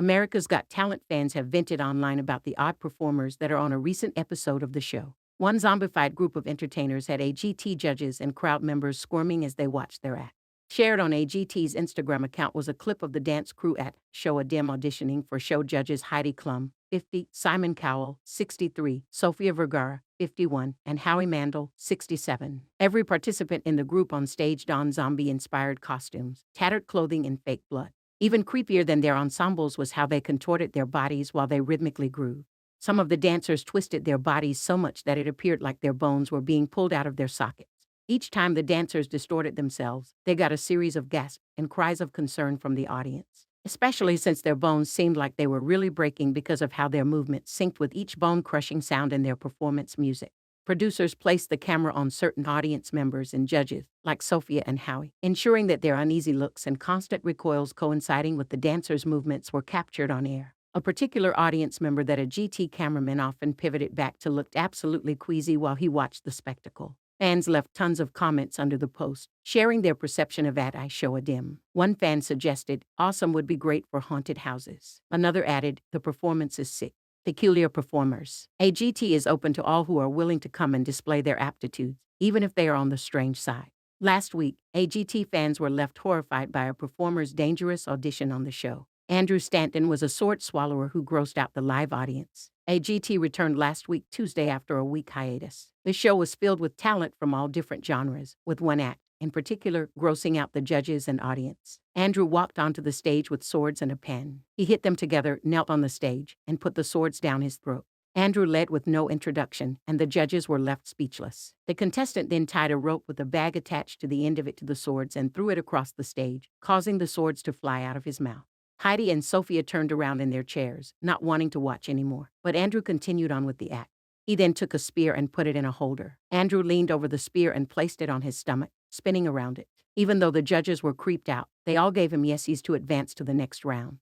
America's Got Talent fans have vented online about the odd performers that are on a recent episode of the show. One zombified group of entertainers had AGT judges and crowd members squirming as they watched their act. Shared on AGT's Instagram account was a clip of the dance crew at Show a Dim auditioning for show judges Heidi Klum, 50, Simon Cowell, 63, Sofia Vergara, 51, and Howie Mandel, 67. Every participant in the group on stage donned zombie-inspired costumes, tattered clothing, and fake blood. Even creepier than their ensembles was how they contorted their bodies while they rhythmically grew. Some of the dancers twisted their bodies so much that it appeared like their bones were being pulled out of their sockets. Each time the dancers distorted themselves, they got a series of gasps and cries of concern from the audience, especially since their bones seemed like they were really breaking because of how their movements synced with each bone-crushing sound in their performance music. Producers placed the camera on certain audience members and judges, like Sophia and Howie, ensuring that their uneasy looks and constant recoils coinciding with the dancers' movements were captured on air. A particular audience member that a GT cameraman often pivoted back to looked absolutely queasy while he watched the spectacle. Fans left tons of comments under the post, sharing their perception of I Show a Dim. One fan suggested, "Awesome would be great for haunted houses." Another added, "The performance is sick." Peculiar performers. AGT is open to all who are willing to come and display their aptitudes, even if they are on the strange side. Last week, AGT fans were left horrified by a performer's dangerous audition on the show. Andrew Stanton was a sword swallower who grossed out the live audience. AGT returned last week Tuesday after a week hiatus. The show was filled with talent from all different genres, with one act, in particular, grossing out the judges and audience. Andrew walked onto the stage with swords and a pen. He hit them together, knelt on the stage, and put the swords down his throat. Andrew led with no introduction, and the judges were left speechless. The contestant then tied a rope with a bag attached to the end of it to the swords and threw it across the stage, causing the swords to fly out of his mouth. Heidi and Sophia turned around in their chairs, not wanting to watch anymore, but Andrew continued on with the act. He then took a spear and put it in a holder. Andrew leaned over the spear and placed it on his stomach, spinning around it. Even though the judges were creeped out, they all gave him yeses to advance to the next round.